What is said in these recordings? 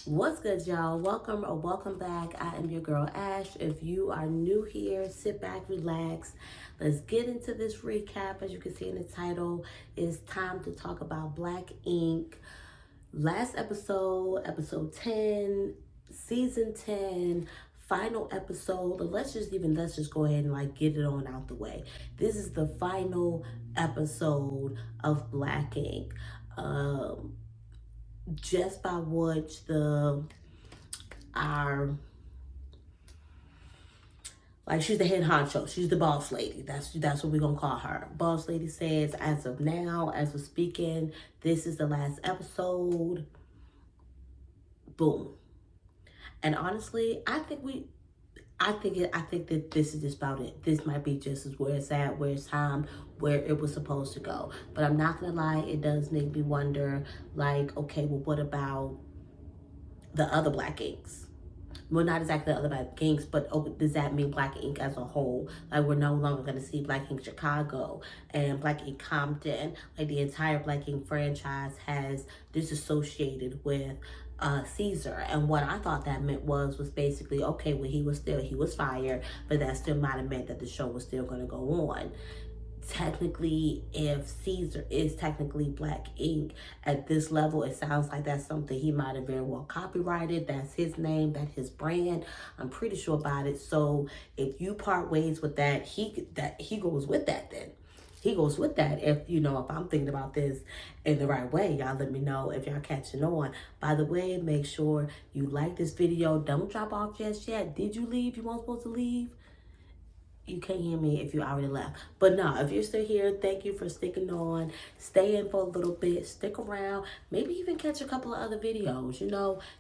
What's good, y'all? Welcome or welcome back. I am your girl Ash. If you are new here, sit back, relax. Let's get into this recap. As you can see in the title, it's time to talk about Black Ink. Last episode, episode 10, season 10, final episode. Let's just go ahead and get it on out the way. This is the final episode of Black Ink. Um, just by which the our she's the head honcho. She's the boss lady. That's what we're gonna call her. Boss lady says, as of now, as we're speaking, this is the last episode. Boom. And honestly, I think that this is just about it. This might be just as where it's at, where it's time, where it was supposed to go. But I'm not gonna lie, it does make me wonder, okay, well, what about the other Black Inks? Well, not exactly the other Black Inks, but does that mean Black Ink as a whole? Like, we're no longer going to see Black Ink Chicago and Black Ink Compton. Like, the entire Black Ink franchise has disassociated with Caesar. And what I thought that meant was basically, okay, well, he was fired, but that still might have meant that the show was still going to go on. Technically, if Caesar is technically Black Ink at this level, it sounds like that's something he might have very well copyrighted. That's his name, that's his brand. I'm pretty sure about it. So if you part ways with that, he goes with that then. He goes with that. If I'm thinking about this in the right way, y'all let me know if y'all catching on. By the way, make sure you like this video. Don't drop off just yet. Did you leave? You weren't supposed to leave? You can't hear me if you already left. But no, if you're still here, thank you for sticking on. Stay in for a little bit. Stick around. Maybe even catch a couple of other videos.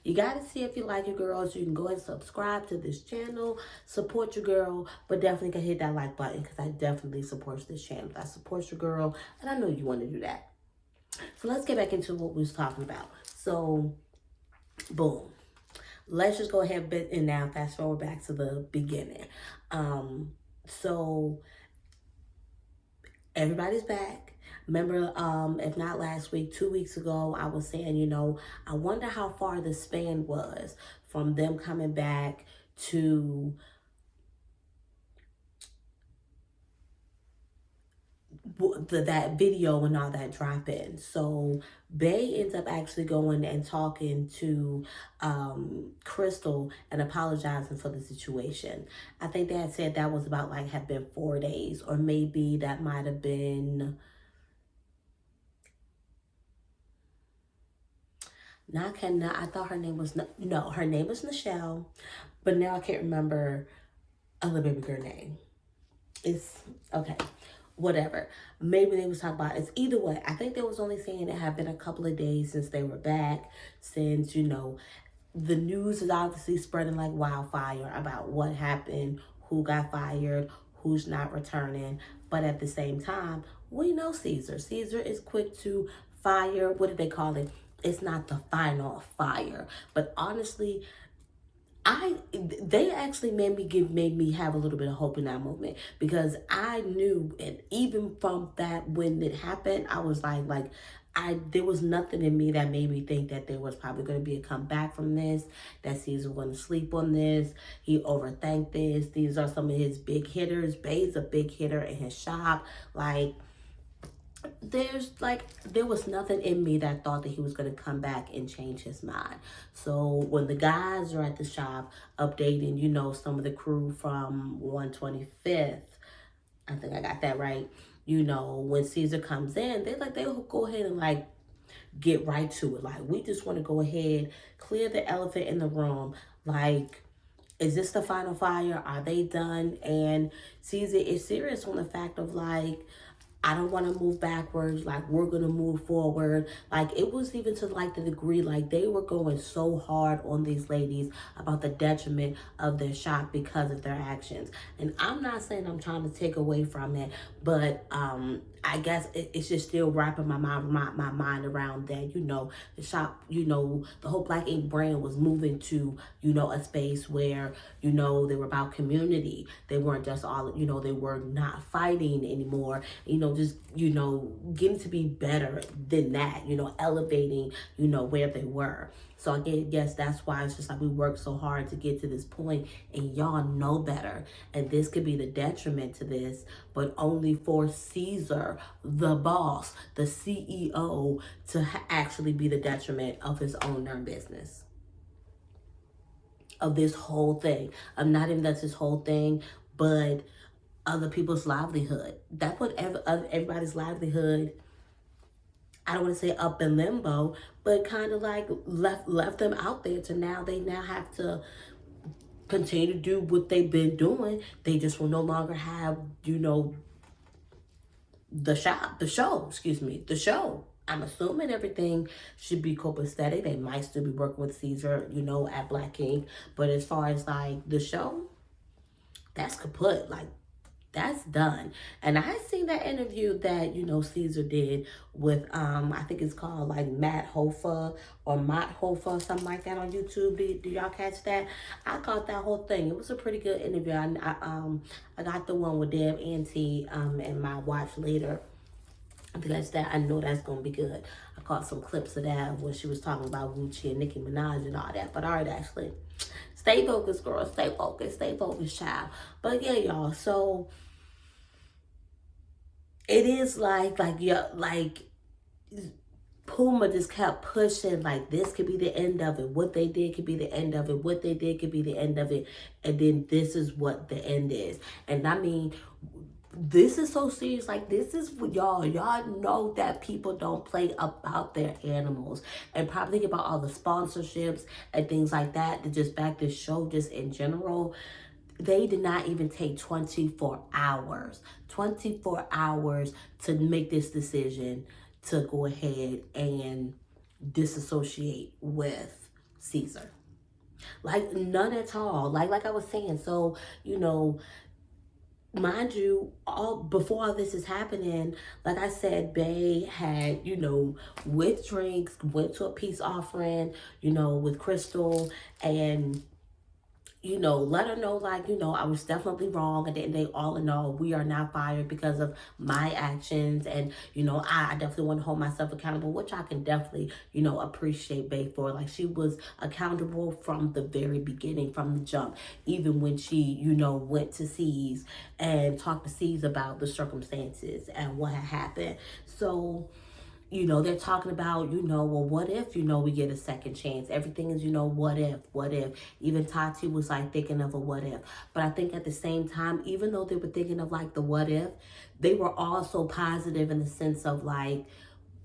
You got to see if you like your girls. You can go and subscribe to this channel. Support your girl. But definitely can hit that like button because I definitely support this channel. I support your girl. And I know you want to do that. So let's get back into what we was talking about. So, boom. Let's just go ahead and now fast forward back to the beginning. So everybody's back. Remember, if not last week, 2 weeks ago, I was saying, I wonder how far the span was from them coming back to that video and all that dropping. So Bay ends up actually going and talking to Crystal and apologizing for the situation. I think they had said that was about had been 4 days, or maybe that might have been not Kenna. I thought her name was no, her name was Michelle, but now I can't remember other baby girl name. It's okay. Whatever. Maybe they was talking about it's either way. I think they was only saying it had been a couple of days since they were back, since the news is obviously spreading like wildfire about what happened, who got fired, who's not returning. But at the same time, we know Caesar. Caesar is quick to fire. What did they call it? It's not the final fire. But honestly, they actually made me have a little bit of hope in that moment, because I knew, and even from that when it happened, I was there was nothing in me that made me think that there was probably going to be a comeback from this, that Caesar was going to sleep on this, he overthanked this. These are some of his big hitters. Bay's a big hitter in his shop. There was nothing in me that thought that he was going to come back and change his mind. So when the guys are at the shop updating, some of the crew from 125th, I think I got that right, when Caesar comes in, they'll go ahead and get right to it. We just want to go ahead, clear the elephant in the room. Is this the final fire? Are they done? And Caesar is serious on the fact of I don't want to move backwards. We're going to move forward. It was even to the degree, they were going so hard on these ladies about the detriment of their shop because of their actions. And I'm not saying I'm trying to take away from it, but I guess it's just still wrapping my mind around that, the shop, the whole Black Ink brand was moving to, a space where, they were about community. They weren't just all, they were not fighting anymore, just, getting to be better than that, elevating, where they were. So again, yes, that's why it's just like we work so hard to get to this point, and y'all know better. And this could be the detriment to this, but only for Caesar, the boss, the CEO, to actually be the detriment of his own darn business, of this whole thing. I'm not even that's his whole thing, but other people's livelihood. That put everybody's livelihood, I don't want to say up in limbo, but kind of like left them out there to now they now have to continue to do what they've been doing. They just will no longer have, the show. I'm assuming everything should be copacetic. They might still be working with Caesar, at Black King. But as far as like the show, that's kaput. Like, that's done. And I seen that interview that, Caesar did with I think it's called like Matt Hofa or Matt Hofa, something like that on YouTube. Do y'all catch that? I caught that whole thing. It was a pretty good interview. I got the one with Deb Auntie in my watch later. Because that, I know that's gonna be good. I caught some clips of that when she was talking about Gucci and Nicki Minaj and all that. But all right, Ashley, stay focused, girl. Stay focused, child. But yeah, y'all. So it is like Puma just kept pushing, like this could be the end of it. What they did could be the end of it. What they did could be the end of it. And then this is what the end is. And I mean, this is so serious. Like, this is what y'all know that people don't play about their animals. And probably think about all the sponsorships and things like that to just back this show just in general. They did not even take 24 hours to make this decision to go ahead and disassociate with Caesar. Like, none at all. Like I was saying, so, mind you, all before all this is happening, like I said, Bay had, with drinks, went to a peace offering, with Crystal, and let her know, like, I was definitely wrong. And they all in all, we are now fired because of my actions. And, I definitely want to hold myself accountable, which I can definitely, appreciate Bay for. Like, she was accountable from the very beginning, from the jump, even when she, went to C's and talked to C's about the circumstances and what had happened. So, they're talking about, well, what if, we get a second chance? Everything is, what if? Even Tati was like thinking of a what if. But I think at the same time, even though they were thinking of like the what if, they were also positive in the sense of like,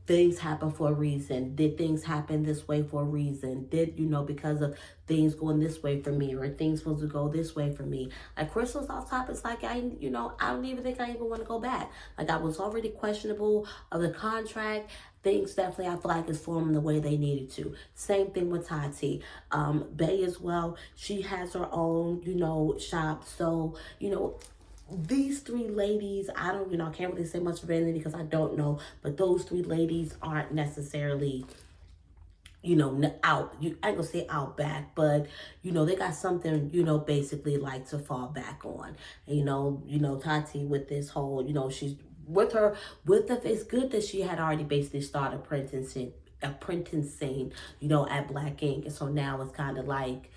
things happen for a reason. Did things happen this way for a reason? Did, because of things going this way for me, or things supposed to go this way for me? Like, Crystal's off top, it's like, I don't even think I even want to go back. Like, I was already questionable of the contract. Things definitely, I feel like, is forming the way they needed to. Same thing with Tati. Bay as well. She has her own, shop. So, these three ladies, I don't, I can't really say much of anything because I don't know, but those three ladies aren't necessarily, out, I ain't gonna say out back, but, they got something, basically like to fall back on. And, Tati with this whole, she's it's good that she had already basically started apprenticing, at Black Ink. And so now it's kind of like,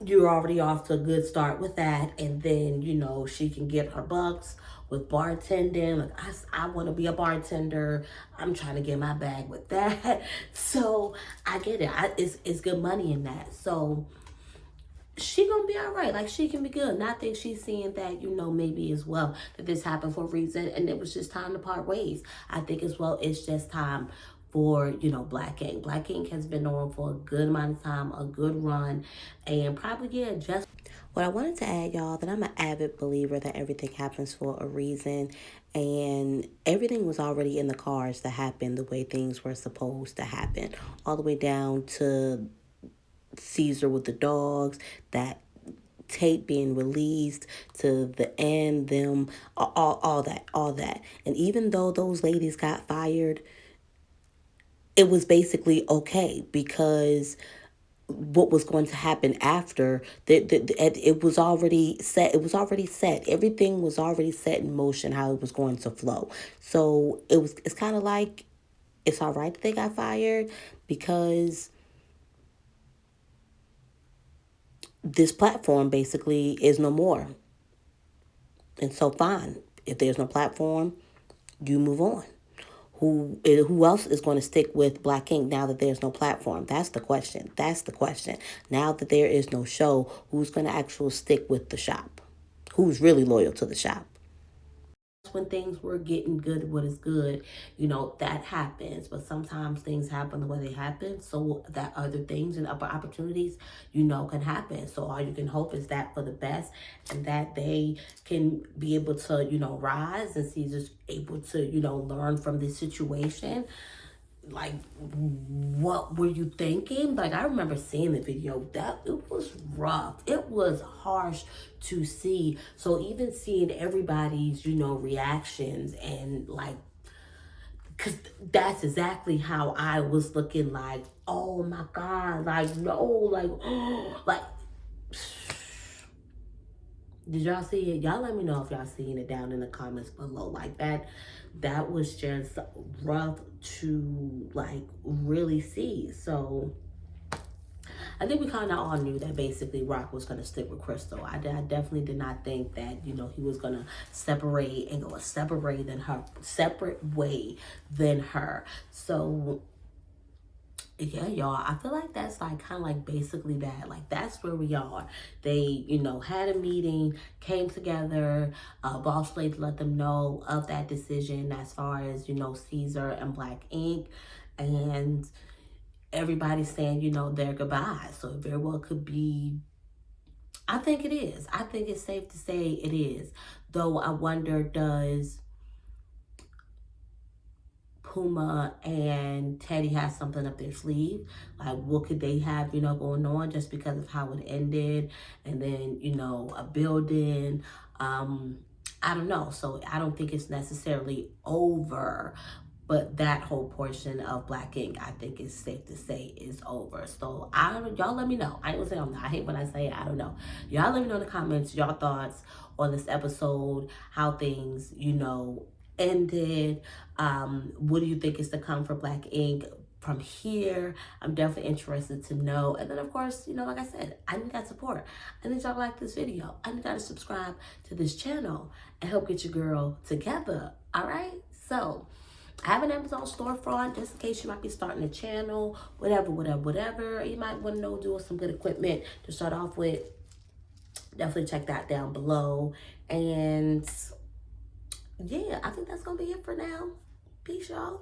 you're already off to a good start with that. And then, she can get her bucks with bartending. Like, I want to be a bartender. I'm trying to get my bag with that. So I get it. It's good money in that. So she gonna be all right. Like, she can be good. And I think she's seeing that, maybe as well, that this happened for a reason and it was just time to part ways. I think as well, it's just time for, Black Ink. Black Ink has been on for a good amount of time, a good run, and probably, just what I wanted to add, y'all, that I'm an avid believer that everything happens for a reason, and everything was already in the cards to happen the way things were supposed to happen, all the way down to Caesar with the dogs, that tape being released, to the end, them, all that. And even though those ladies got fired, it was basically okay, because what was going to happen after it was already set. Everything was already set in motion, how it was going to flow. So it's kind of like, it's all right that they got fired, because this platform basically is no more. And so fine. If there's no platform, you move on. Who else is going to stick with Black Ink now that there's no platform? That's the question. That's the question. Now that there is no show, who's going to actually stick with the shop? Who's really loyal to the shop? When things were getting good, what is good, that happens. But sometimes things happen the way they happen, so that other things and other opportunities, can happen. So all you can hope is that for the best, and that they can be able to, rise, and see just able to, learn from this situation. Like, what were you thinking? Like, I remember seeing the video. That it was rough. It was harsh to see. So even seeing everybody's, reactions, and like, because that's exactly how I was looking. Like, oh my God, like, no, like, like, did y'all see it? Y'all let me know if y'all seen it down in the comments below. Like, that was just rough to like really see. So I think we kind of all knew that basically Rock was going to stick with Crystal. I definitely did not think that, he was going to separate and go a separate way than her. So yeah, y'all, I feel like that's like kind of like basically that. Like, that's where we are. They, had a meeting, came together, Boss Lady let them know of that decision as far as, Caesar and Black Ink. And everybody's saying, their goodbyes. So it very well could be, I think it is. I think it's safe to say it is. Though I wonder, does Puma and Teddy have something up their sleeve? Like, what could they have, going on just because of how it ended? And then, a building. I don't know. So I don't think it's necessarily over. But that whole portion of Black Ink, I think it's safe to say is over. So I don't know. Y'all let me know. I ain't gonna say I'm not. I hate when I say it. I don't know. Y'all let me know in the comments y'all thoughts on this episode, how things, ended. What do you think is to come for Black Ink from here? I'm definitely interested to know. And then, of course, like I said, I need that support. I need y'all to like this video. I need y'all to subscribe to this channel and help get your girl together. All right? So I have an Amazon storefront just in case you might be starting a channel, whatever. You might want to know doing some good equipment to start off with. Definitely check that down below. And yeah, I think that's going to be it for now. Peace, y'all.